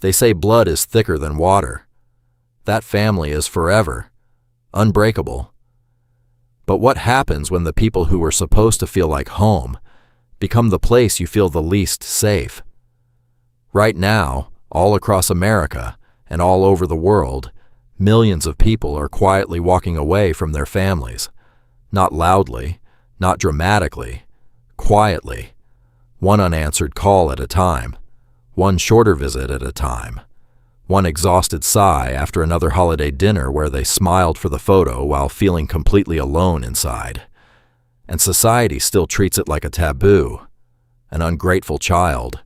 They say blood is thicker than water. That family is forever, unbreakable. But what happens when the people who were supposed to feel like home become the place you feel the least safe? Right now, all across America and all over the world, millions of people are quietly walking away from their families. Not loudly, not dramatically, quietly. One unanswered call at a time, one shorter visit at a time, one exhausted sigh after another holiday dinner where they smiled for the photo while feeling completely alone inside. And society still treats it like a taboo, an ungrateful child,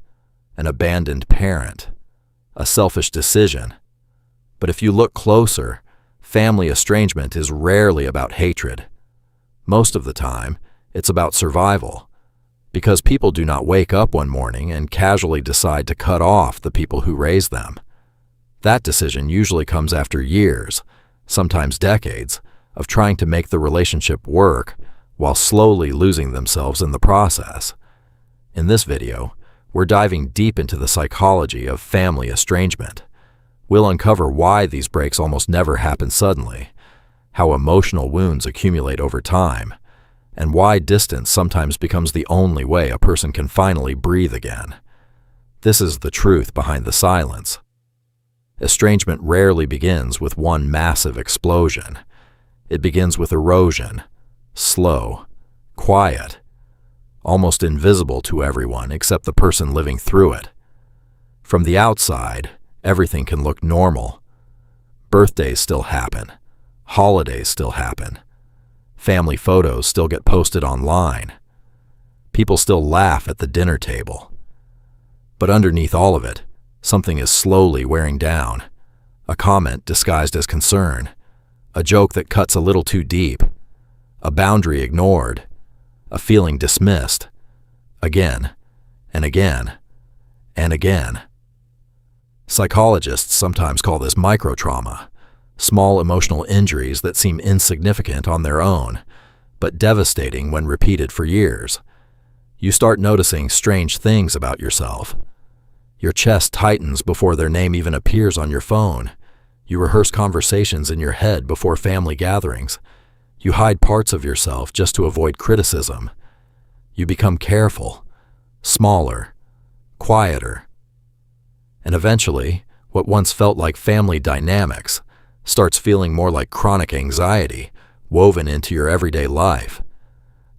an abandoned parent, a selfish decision. But if you look closer, family estrangement is rarely about hatred. Most of the time, it's about survival, because people do not wake up one morning and casually decide to cut off the people who raised them. That decision usually comes after years, sometimes decades, of trying to make the relationship work while slowly losing themselves in the process. In this video, we're diving deep into the psychology of family estrangement. We'll uncover why these breaks almost never happen suddenly, how emotional wounds accumulate over time, and why distance sometimes becomes the only way a person can finally breathe again. This is the truth behind the silence. Estrangement rarely begins with one massive explosion. It begins with erosion, slow, quiet, almost invisible to everyone except the person living through it. From the outside, everything can look normal. Birthdays still happen. Holidays still happen. Family photos still get posted online. People still laugh at the dinner table. But underneath all of it, something is slowly wearing down. A comment disguised as concern. A joke that cuts a little too deep. A boundary ignored. A feeling dismissed. Again, and again, and again. Psychologists sometimes call this microtrauma. Small emotional injuries that seem insignificant on their own, but devastating when repeated for years. You start noticing strange things about yourself. Your chest tightens before their name even appears on your phone. You rehearse conversations in your head before family gatherings. You hide parts of yourself just to avoid criticism. You become careful, smaller, quieter. And eventually, what once felt like family dynamics starts feeling more like chronic anxiety woven into your everyday life.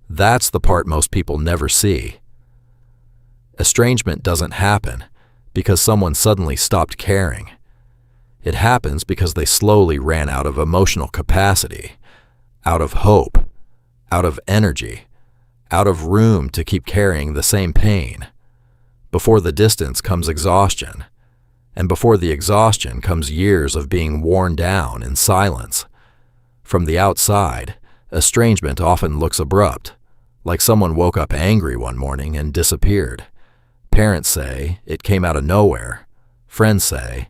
That's the part most people never see. Estrangement doesn't happen because someone suddenly stopped caring. It happens because they slowly ran out of emotional capacity, out of hope, out of energy, out of room to keep carrying the same pain. Before the distance comes exhaustion, and before the exhaustion comes years of being worn down in silence. From the outside, estrangement often looks abrupt, like someone woke up angry one morning and disappeared. Parents say it came out of nowhere. Friends say,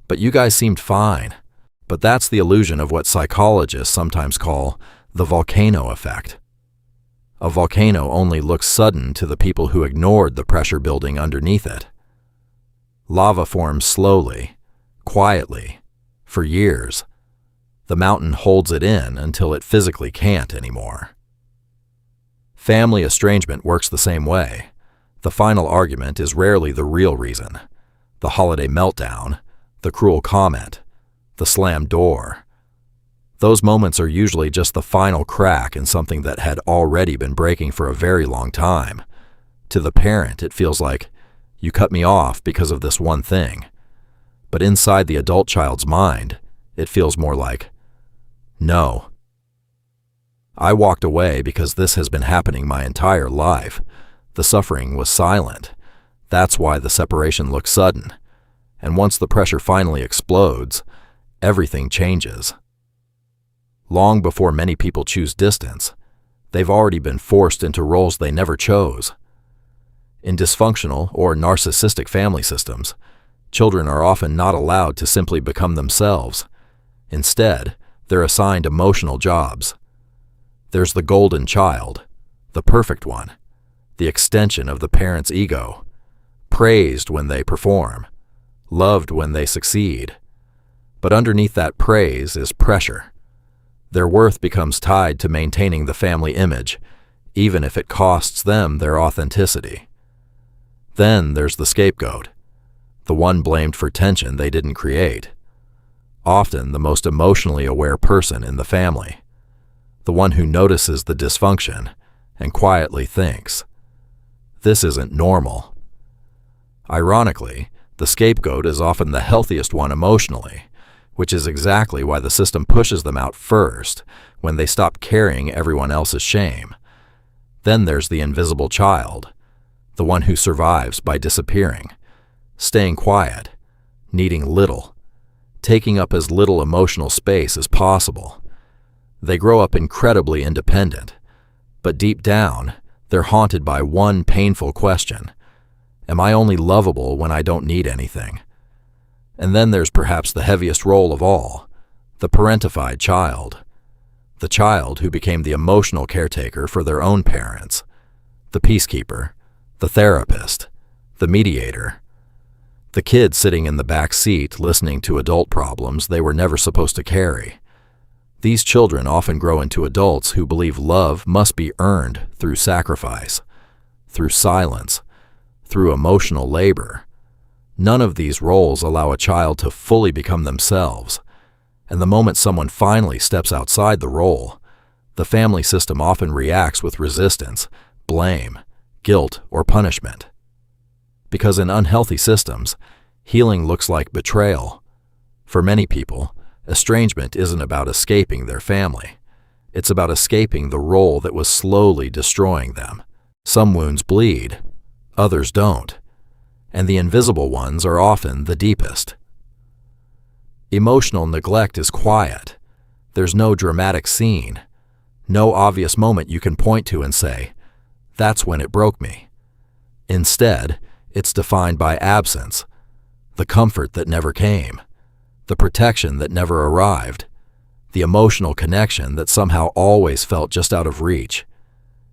"But you guys seemed fine." But that's the illusion of what psychologists sometimes call the volcano effect. A volcano only looks sudden to the people who ignored the pressure building underneath it. Lava forms slowly, quietly, for years. The mountain holds it in until it physically can't anymore. Family estrangement works the same way. The final argument is rarely the real reason. The holiday meltdown, the cruel comment, the slammed door. Those moments are usually just the final crack in something that had already been breaking for a very long time. To the parent, it feels like, "You cut me off because of this one thing." But inside the adult child's mind, it feels more like, "No. I walked away because this has been happening my entire life. The suffering was silent. That's why the separation looks sudden. And once the pressure finally explodes, everything changes." Long before many people choose distance, they've already been forced into roles they never chose. In dysfunctional or narcissistic family systems, children are often not allowed to simply become themselves. Instead, they're assigned emotional jobs. There's the golden child, the perfect one, the extension of the parent's ego, praised when they perform, loved when they succeed. But underneath that praise is pressure. Their worth becomes tied to maintaining the family image, even if it costs them their authenticity. Then there's the scapegoat, the one blamed for tension they didn't create. Often the most emotionally aware person in the family, the one who notices the dysfunction and quietly thinks, "This isn't normal." Ironically, the scapegoat is often the healthiest one emotionally, which is exactly why the system pushes them out first when they stop carrying everyone else's shame. Then there's the invisible child, the one who survives by disappearing, staying quiet, needing little, taking up as little emotional space as possible. They grow up incredibly independent, but deep down, they're haunted by one painful question: am I only lovable when I don't need anything? And then there's perhaps the heaviest role of all, the parentified child. The child who became the emotional caretaker for their own parents, the peacekeeper, the therapist, the mediator. The kid sitting in the back seat listening to adult problems they were never supposed to carry. These children often grow into adults who believe love must be earned through sacrifice, through silence, through emotional labor. None of these roles allow a child to fully become themselves, and the moment someone finally steps outside the role, the family system often reacts with resistance, blame, guilt, or punishment. Because in unhealthy systems, healing looks like betrayal. For many people, estrangement isn't about escaping their family. It's about escaping the role that was slowly destroying them. Some wounds bleed, others don't, and the invisible ones are often the deepest. Emotional neglect is quiet. There's no dramatic scene, no obvious moment you can point to and say, "That's when it broke me." Instead, it's defined by absence, the comfort that never came, the protection that never arrived, the emotional connection that somehow always felt just out of reach.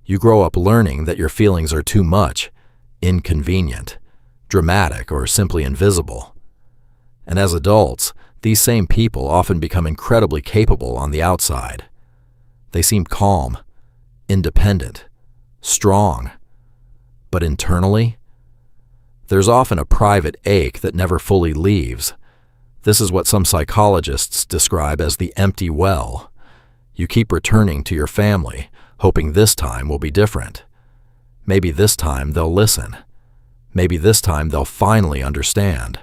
You grow up learning that your feelings are too much, inconvenient, dramatic, or simply invisible. And as adults, these same people often become incredibly capable on the outside. They seem calm, independent, strong, but internally, there's often a private ache that never fully leaves. This is what some psychologists describe as the empty well. You keep returning to your family, hoping this time will be different. Maybe this time they'll listen. Maybe this time they'll finally understand.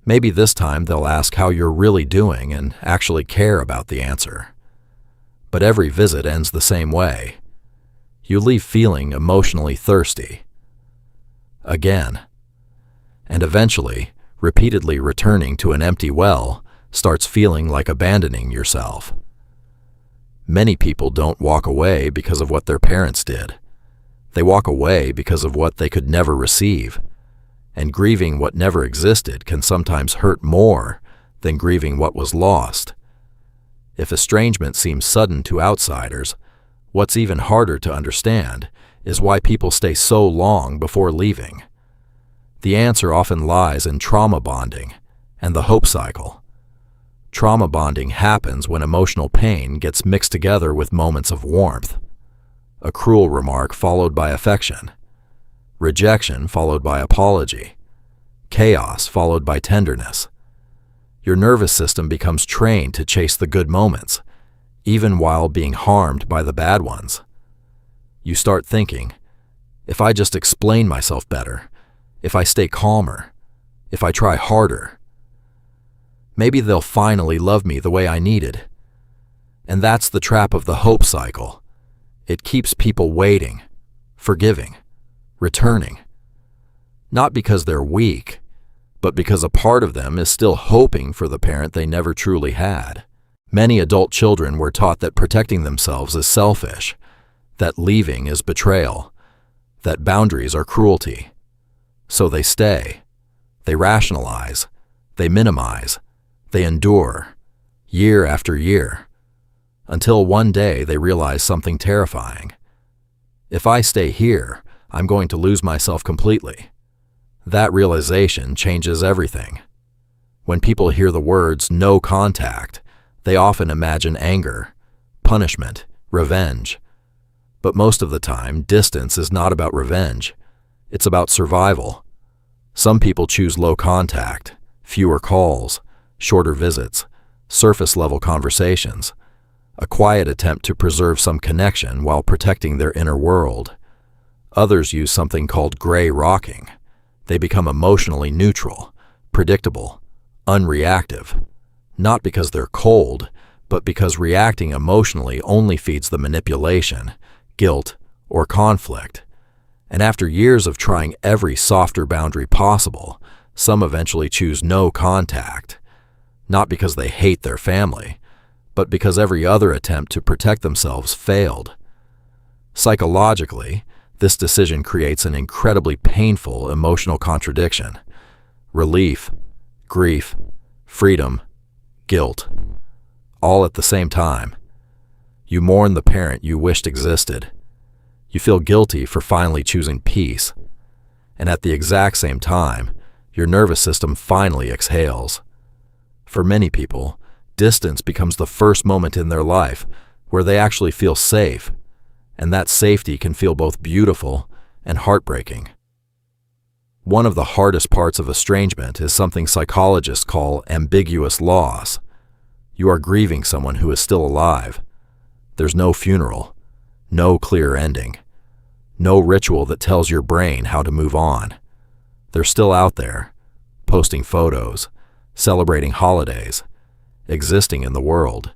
Maybe this time they'll ask how you're really doing and actually care about the answer. But every visit ends the same way. You leave feeling emotionally thirsty. Again. And eventually, repeatedly returning to an empty well starts feeling like abandoning yourself. Many people don't walk away because of what their parents did. They walk away because of what they could never receive. And grieving what never existed can sometimes hurt more than grieving what was lost. If estrangement seems sudden to outsiders, what's even harder to understand is why people stay so long before leaving. The answer often lies in trauma bonding and the hope cycle. Trauma bonding happens when emotional pain gets mixed together with moments of warmth. A cruel remark followed by affection. Rejection followed by apology. Chaos followed by tenderness. Your nervous system becomes trained to chase the good moments, even while being harmed by the bad ones. You start thinking, if I just explain myself better, if I stay calmer, if I try harder, maybe they'll finally love me the way I needed. And that's the trap of the hope cycle. It keeps people waiting, forgiving, returning. Not because they're weak, but because a part of them is still hoping for the parent they never truly had. Many adult children were taught that protecting themselves is selfish, that leaving is betrayal, that boundaries are cruelty. So they stay, they rationalize, they minimize, they endure, year after year, until one day they realize something terrifying. If I stay here, I'm going to lose myself completely. That realization changes everything. When people hear the words no contact, they often imagine anger, punishment, revenge. But most of the time, distance is not about revenge. It's about survival. Some people choose low contact, fewer calls, shorter visits, surface-level conversations, a quiet attempt to preserve some connection while protecting their inner world. Others use something called gray rocking. They become emotionally neutral, predictable, unreactive, not because they're cold, but because reacting emotionally only feeds the manipulation, guilt, or conflict. And after years of trying every softer boundary possible, some eventually choose no contact, not because they hate their family, but because every other attempt to protect themselves failed. Psychologically, this decision creates an incredibly painful emotional contradiction. Relief, grief, freedom, guilt, all at the same time. You mourn the parent you wished existed. You feel guilty for finally choosing peace. And at the exact same time, your nervous system finally exhales. For many people, distance becomes the first moment in their life where they actually feel safe, and that safety can feel both beautiful and heartbreaking. One of the hardest parts of estrangement is something psychologists call ambiguous loss. You are grieving someone who is still alive. There's no funeral, no clear ending, no ritual that tells your brain how to move on. They're still out there, posting photos, celebrating holidays, existing in the world.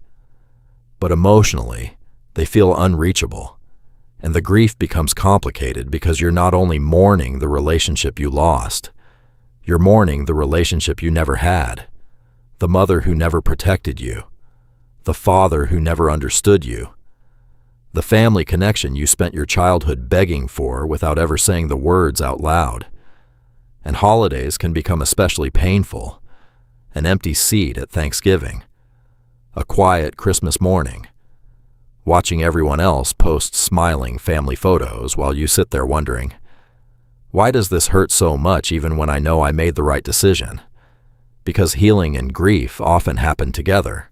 But emotionally, they feel unreachable, and the grief becomes complicated because you're not only mourning the relationship you lost, you're mourning the relationship you never had, the mother who never protected you, the father who never understood you, the family connection you spent your childhood begging for without ever saying the words out loud. And holidays can become especially painful. An empty seat at Thanksgiving, a quiet Christmas morning, watching everyone else post smiling family photos while you sit there wondering, why does this hurt so much even when I know I made the right decision? Because healing and grief often happen together,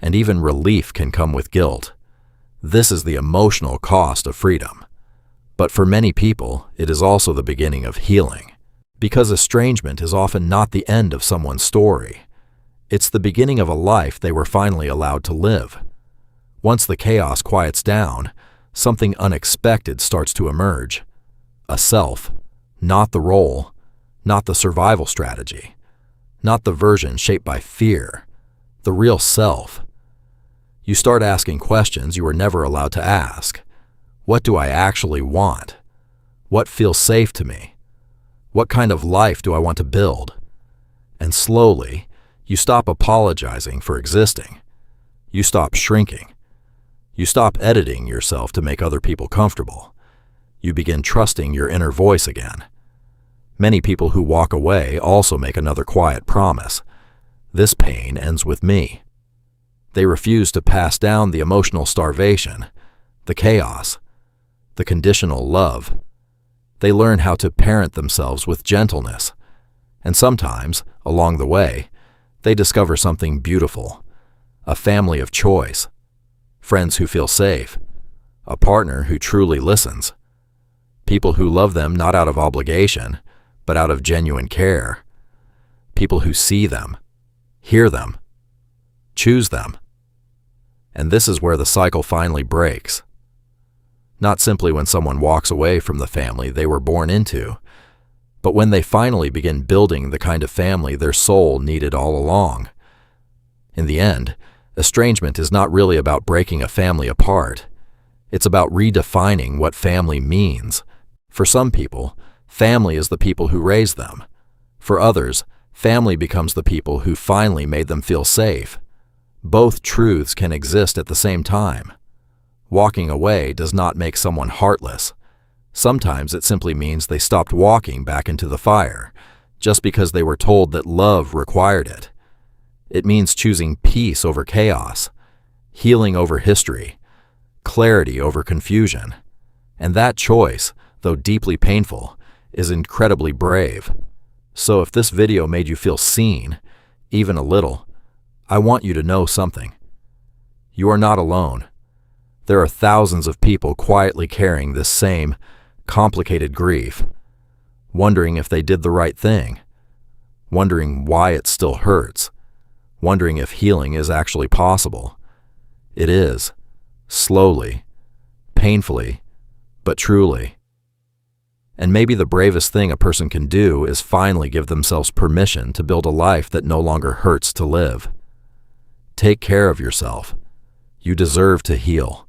and even relief can come with guilt. This is the emotional cost of freedom. But for many people, it is also the beginning of healing. Because estrangement is often not the end of someone's story. It's the beginning of a life they were finally allowed to live. Once the chaos quiets down, something unexpected starts to emerge. A self, not the role, not the survival strategy, not the version shaped by fear, the real self. You start asking questions you were never allowed to ask. What do I actually want? What feels safe to me? What kind of life do I want to build? And slowly, you stop apologizing for existing. You stop shrinking. You stop editing yourself to make other people comfortable. You begin trusting your inner voice again. Many people who walk away also make another quiet promise. This pain ends with me. They refuse to pass down the emotional starvation, the chaos, the conditional love. They learn how to parent themselves with gentleness, and sometimes, along the way, they discover something beautiful, a family of choice, friends who feel safe, a partner who truly listens, people who love them not out of obligation, but out of genuine care, people who see them, hear them, choose them. And this is where the cycle finally breaks. Not simply when someone walks away from the family they were born into, but when they finally begin building the kind of family their soul needed all along. In the end, estrangement is not really about breaking a family apart. It's about redefining what family means. For some people, family is the people who raise them. For others, family becomes the people who finally made them feel safe. Both truths can exist at the same time. Walking away does not make someone heartless. Sometimes it simply means they stopped walking back into the fire, just because they were told that love required it. It means choosing peace over chaos, healing over history, clarity over confusion. And that choice, though deeply painful, is incredibly brave. So if this video made you feel seen, even a little, I want you to know something. You are not alone. There are thousands of people quietly carrying this same complicated grief, wondering if they did the right thing, wondering why it still hurts, wondering if healing is actually possible. It is, slowly, painfully, but truly. And maybe the bravest thing a person can do is finally give themselves permission to build a life that no longer hurts to live. Take care of yourself. You deserve to heal.